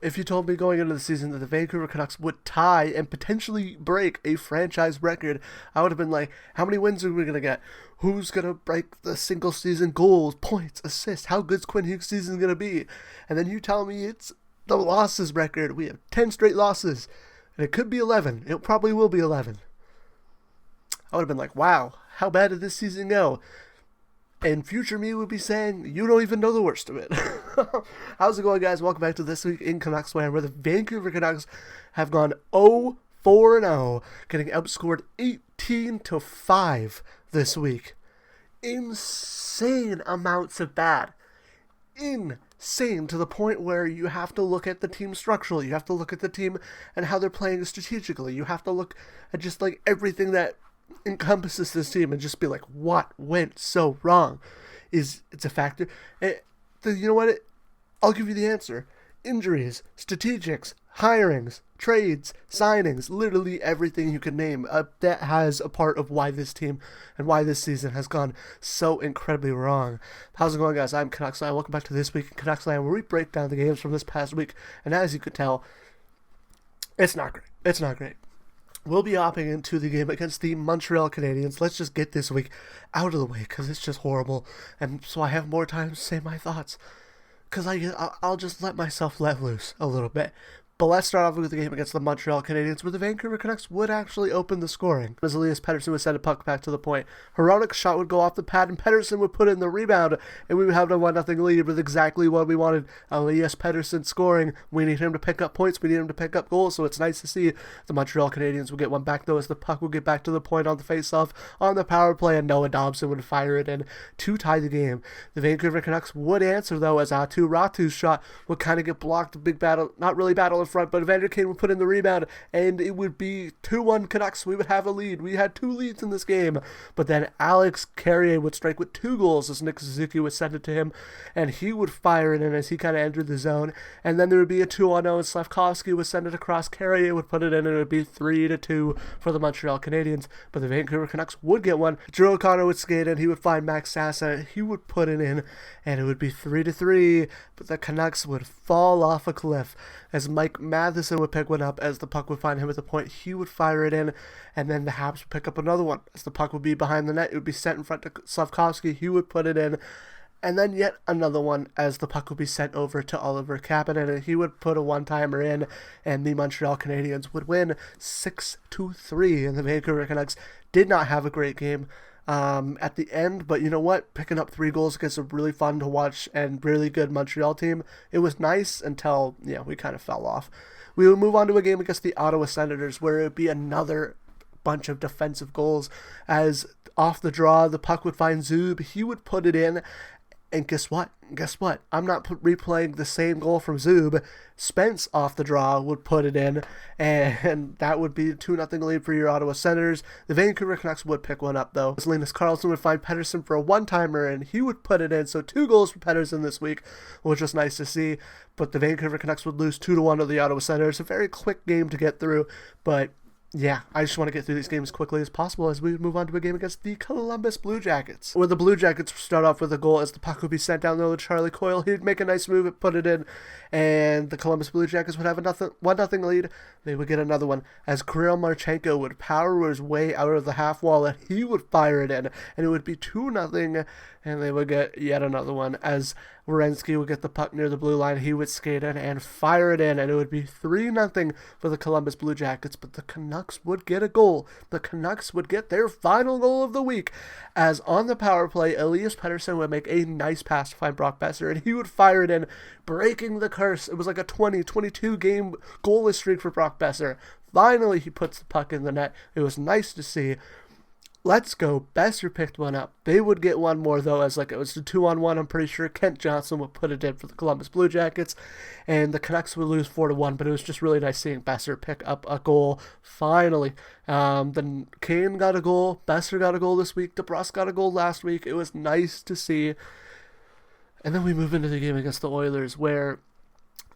If you told me going into the season that the Vancouver Canucks would tie and potentially break a franchise record, I would have been like, how many wins are we going to get? Who's going to break the single season goals, points, assists? How good's Quinn Hughes' season going to be? And then you tell me it's the losses record. We have 10 straight losses. And it could be 11. It probably will be 11. I would have been like, wow, how bad did this season go? And future me would be saying, you don't even know the worst of it. How's it going, guys? Welcome back to This Week in CanucksLand, where the Vancouver Canucks have gone 0-4-0, getting outscored 18-5 this week. Insane amounts of bad. Insane to the point where you have to look at the team structurally. You have to look at the team and how they're playing strategically. You have to look at just like everything that encompasses this team and just be like, what went so wrong? It's a factor. You know what? I'll give you the answer. Injuries, strategics, hirings, trades, signings, literally everything you can name that has a part of why this team and why this season has gone so incredibly wrong. How's it going, guys? I'm CanucksLand. Welcome back to This Week in CanucksLand, where we break down the games from this past week. And as you could tell, it's not great. It's not great. We'll be hopping into the game against the Montreal Canadiens. Let's just get this week out of the way because it's just horrible. And so I have more time to say my thoughts because I'll just let myself let loose a little bit. But let's start off with the game against the Montreal Canadiens, where the Vancouver Canucks would actually open the scoring. As Elias Pettersson would send a puck back to the point, Hronek's shot would go off the pad, and Pettersson would put in the rebound, and we would have a 1-0 lead with exactly what we wanted. Elias Pettersson scoring. We need him to pick up points. We need him to pick up goals, so it's nice to see the Montreal Canadiens will get one back, though, as the puck will get back to the point on the faceoff on the power play, and Noah Dobson would fire it in to tie the game. The Vancouver Canucks would answer, though, as Atu Ratu's shot would kind of get blocked. A big battle, not really battle in front, but Evander Kane would put in the rebound, and it would be 2-1 Canucks. We would have a lead. We had 2 leads in this game, but then Alex Carrier would strike with 2 goals as Nick Suzuki would send it to him, and he would fire it in as he kind of entered the zone, and then there would be a 2-0, and Slavkovsky would send it across. Carrier would put it in, and it would be 3-2 for the Montreal Canadiens, but the Vancouver Canucks would get one. Drew O'Connor would skate in. He would find Max Sassa, and he would put it in, and it would be 3-3, but the Canucks would fall off a cliff as Mike Matheson would pick one up. As the puck would find him at the point, he would fire it in, and then the Habs would pick up another one. As the puck would be behind the net, it would be sent in front to Slavkovsky. He would put it in, and then yet another one as the puck would be sent over to Oliver Kapanen, and he would put a one-timer in, and the Montreal Canadiens would win 6-3, and the Vancouver Canucks did not have a great game at the end, but you know what? Picking up 3 goals against a really fun to watch and really good Montreal team, it was nice until, we kind of fell off. We would move on to a game against the Ottawa Senators, where it would be another bunch of defensive goals, as off the draw, the puck would find Zub, he would put it in, and guess what? I'm not replaying the same goal from Zub. Spence off the draw would put it in, and that would be a 2-0 lead for your Ottawa Senators. The Vancouver Canucks would pick one up, though. Linus Karlsson would find Pettersson for a one-timer, and he would put it in. So 2 goals for Pettersson this week, which was nice to see. But the Vancouver Canucks would lose 2-1 to the Ottawa Senators. A very quick game to get through, but yeah, I just want to get through these games as quickly as possible as we move on to a game against the Columbus Blue Jackets, where the Blue Jackets start off with a goal as the puck would be sent down there to Charlie Coyle. He'd make a nice move and put it in, and the Columbus Blue Jackets would have a 1-0 lead. They would get another one as Kirill Marchenko would power his way out of the half wall, and he would fire it in, and it would be 2-0, and they would get yet another one as Werenski would get the puck near the blue line. He would skate in and fire it in, and it would be 3-0 for the Columbus Blue Jackets, but the Canucks would get a goal. The Canucks would get their final goal of the week, as on the power play, Elias Pettersson would make a nice pass to find Brock Besser, and he would fire it in, breaking the curse. It was like a 22 game goalless streak for Brock Besser. Finally, he puts the puck in the net. It was nice to see. Let's go. Besser picked one up. They would get one more, though, as it was a 2-on-1. I'm pretty sure Kent Johnson would put it in for the Columbus Blue Jackets, and the Canucks would lose 4-1, but it was just really nice seeing Besser pick up a goal, finally. Then Kane got a goal. Besser got a goal this week. DeBrusque got a goal last week. It was nice to see. And then we move into the game against the Oilers, where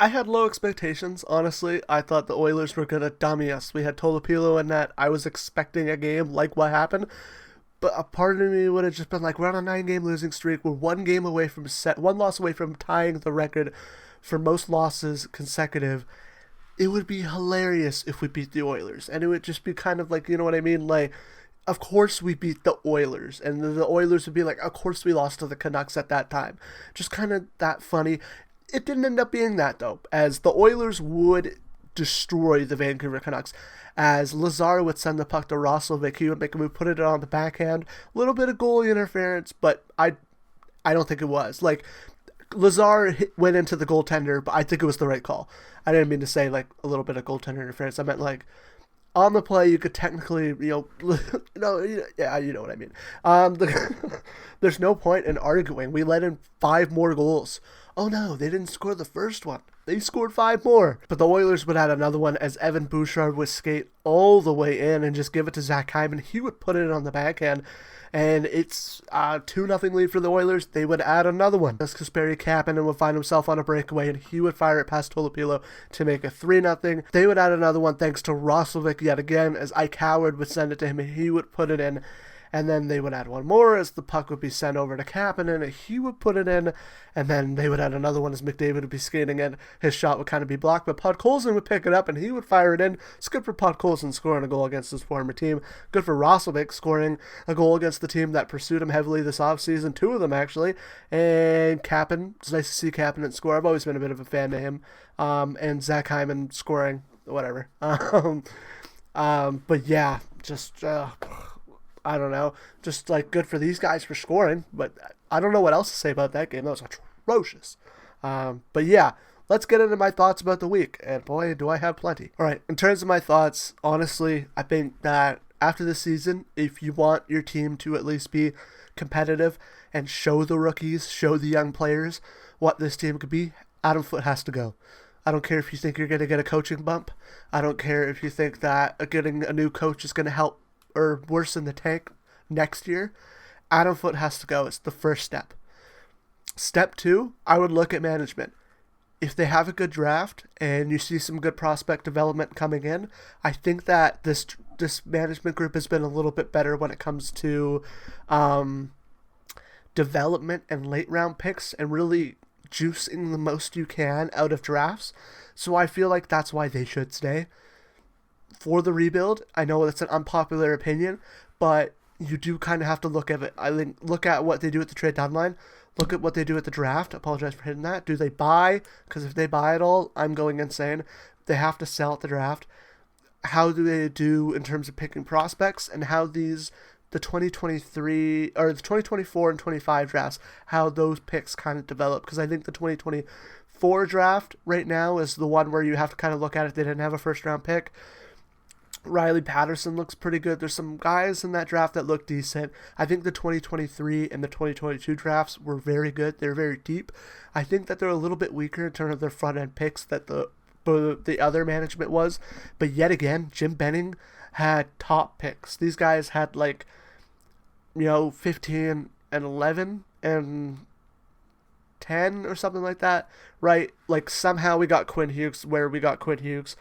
I had low expectations, honestly. I thought the Oilers were going to dummy us. We had Tolopilo in net. I was expecting a game like what happened. But a part of me would have just been like, we're on a 9-game losing streak. We're one loss away from tying the record for most losses consecutive, it would be hilarious if we beat the Oilers. And it would just be kind of like, you know what I mean? Like, of course we beat the Oilers. And the Oilers would be like, of course we lost to the Canucks at that time. Just kind of that funny. It didn't end up being that, though, as the Oilers would destroy the Vancouver Canucks. As Lazar would send the puck to Roslovic, he would make a move, put it on the backhand. A little bit of goalie interference, but I don't think it was. Like, Lazar went into the goaltender, but I think it was the right call. I didn't mean to say, like, a little bit of goaltender interference. I meant, like, on the play, you could technically, yeah, you know what I mean. There's no point in arguing. We let in 5 more goals. Oh no, they didn't score the first one. They scored 5 more. But the Oilers would add another one as Evan Bouchard would skate all the way in and just give it to Zach Hyman. He would put it on the backhand. And it's 2-0 lead for the Oilers. They would add another one. As Kasperi Kapanen would find himself on a breakaway, and he would fire it past Tolopilo to make it 3-0. They would add another one thanks to Roslovic yet again, as Ike Howard would send it to him, and he would put it in. And then they would add one more as the puck would be sent over to Kapanen, and he would put it in. And then they would add another one as McDavid would be skating in. His shot would kind of be blocked, but Podkolzin would pick it up, and he would fire it in. It's good for Podkolzin scoring a goal against his former team. Good for Roslovic scoring a goal against the team that pursued him heavily this offseason. 2 of them, actually. And Kapanen, it's nice to see Kapanen score. I've always been a bit of a fan of him. And Zach Hyman scoring, whatever. But yeah, just... I don't know, just like good for these guys for scoring, but I don't know what else to say about that game. That was atrocious. But yeah, let's get into my thoughts about the week, and boy, do I have plenty. All right, in terms of my thoughts, honestly, I think that after this season, if you want your team to at least be competitive and show the rookies, show the young players what this team could be, Adam Foote has to go. I don't care if you think you're going to get a coaching bump. I don't care if you think that getting a new coach is going to help or worsen the tank next year. Adam Foote has to go. It's the first step. Step 2, I would look at management. If they have a good draft and you see some good prospect development coming in, I think that this management group has been a little bit better when it comes to development and late round picks and really juicing the most you can out of drafts. So I feel like that's why they should stay. For the rebuild, I know that's an unpopular opinion, but you do kind of have to look at it. I think look at what they do at the trade deadline. Look at what they do at the draft. I apologize for hitting that. Do they buy? Because if they buy it all, I'm going insane. They have to sell at the draft. How do they do in terms of picking prospects, and how the 2023 or the 2024 and 25 drafts, how those picks kind of develop? Because I think the 2024 draft right now is the one where you have to kind of look at it. They didn't have a first round pick. Riley Patterson looks pretty good. There's some guys in that draft that look decent. I think the 2023 and the 2022 drafts were very good. They're very deep. I think that they're a little bit weaker in terms of their front end picks that the other management was. But yet again, Jim Benning had top picks. These guys had 15 and 11 and 10 or something like that, right? Like somehow we got Quinn Hughes where we got Quinn Hughes.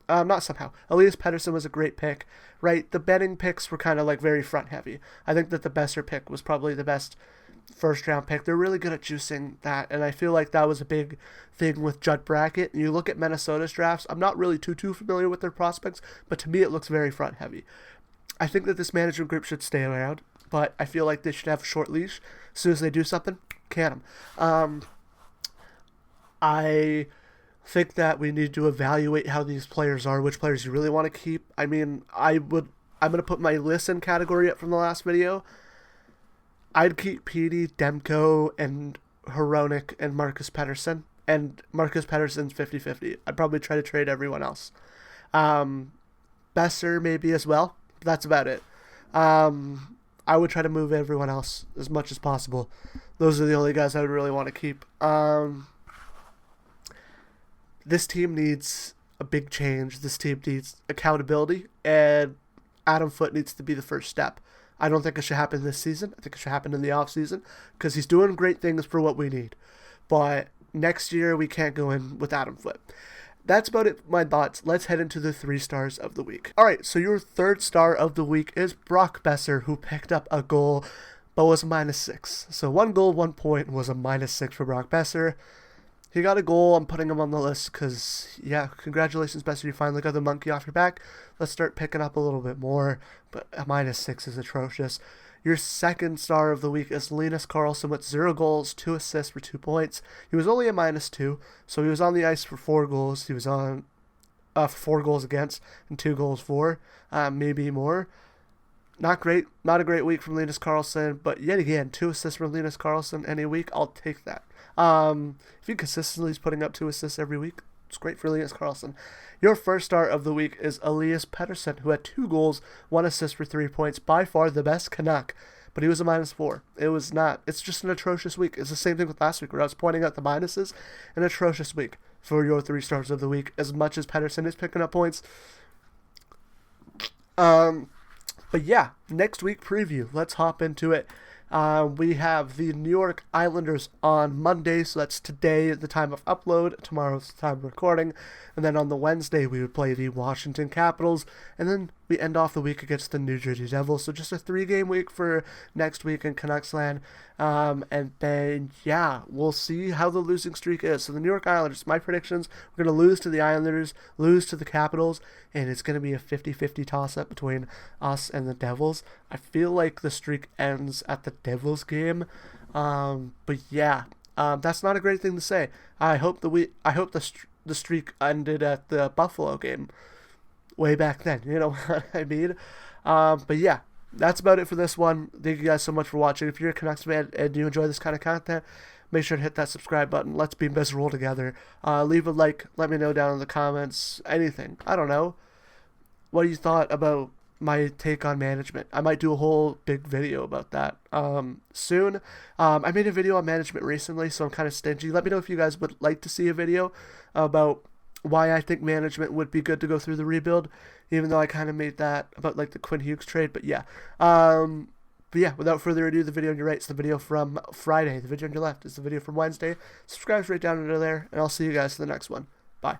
Elias Pettersson was a great pick, right? The Benning picks were kind of very front heavy. I think that the Besser pick was probably the best first round pick. They're really good at juicing that, and I feel like that was a big thing with Judd Brackett. And you look at Minnesota's drafts, I'm not really too familiar with their prospects, but to me it looks very front heavy. I think that this management group should stay around, but I feel like they should have a short leash. As soon as they do something, can them. I think that we need to evaluate how these players are, which players you really want to keep. I mean, I'm going to put my listen category up from the last video. I'd keep Petey, Demko, and Hronek and Marcus Pettersson. And Marcus Pettersson's 50-50. I'd probably try to trade everyone else. Besser maybe as well. But that's about it. I would try to move everyone else as much as possible. Those are the only guys I would really want to keep. This team needs a big change. This team needs accountability, and Adam Foote needs to be the first step. I don't think it should happen this season. I think it should happen in the offseason because he's doing great things for what we need. But next year, we can't go in with Adam Foote. That's about it, my thoughts. Let's head into the 3 stars of the week. All right, so your 3rd star of the week is Brock Besser, who picked up a goal but was a -6. So 1 goal, 1 point was a -6 for Brock Besser. He got a goal. I'm putting him on the list because, yeah, congratulations, Bessie. You finally got the monkey off your back. Let's start picking up a little bit more. But a -6 is atrocious. Your second star of the week is Linus Karlsson with 0 goals, 2 assists for 2 points. He was only a -2, so he was on the ice for 4 goals. He was on 4 goals against and 2 goals for, maybe more. Not great. Not a great week from Linus Karlsson, but yet again, 2 assists from Linus Karlsson any week. I'll take that. If he consistently is putting up 2 assists every week, it's great for Linus Karlsson. Your first star of the week is Elias Pettersson, who had 2 goals, 1 assist for 3 points. By far the best Canuck, but he was a -4. It was not. It's just an atrocious week. It's the same thing with last week where I was pointing out the minuses. An atrocious week for your 3 stars of the week. As much as Pettersson is picking up points. But yeah, next week preview. Let's hop into it. We have the New York Islanders on Monday, so that's today at the time of upload, tomorrow's the time of recording, and then on the Wednesday we would play the Washington Capitals, and then we end off the week against the New Jersey Devils, so just a 3-game week for next week in CanucksLand, and then, yeah, we'll see how the losing streak is. So the New York Islanders, my predictions, we're going to lose to the Islanders, lose to the Capitals, and it's going to be a 50-50 toss-up between us and the Devils. I feel like the streak ends at the Devils game, but yeah, that's not a great thing to say. I hope the streak ended at the Buffalo game way back then. You know what I mean? But yeah, that's about it for this one. Thank you guys so much for watching. If you're a Canucks fan and you enjoy this kind of content, make sure to hit that subscribe button. Let's be miserable together. Leave a like. Let me know down in the comments. Anything. I don't know. What you thought about my take on management. I might do a whole big video about that soon. I made a video on management recently, so I'm kind of stingy. Let me know if you guys would like to see a video about why I think management would be good to go through the rebuild, even though I kind of made that about like the Quinn Hughes trade. But yeah, without further ado, the video on your right is the video from Friday. The video on your left is the video from Wednesday. Subscribe's right down under there, and I'll see you guys in the next one. Bye.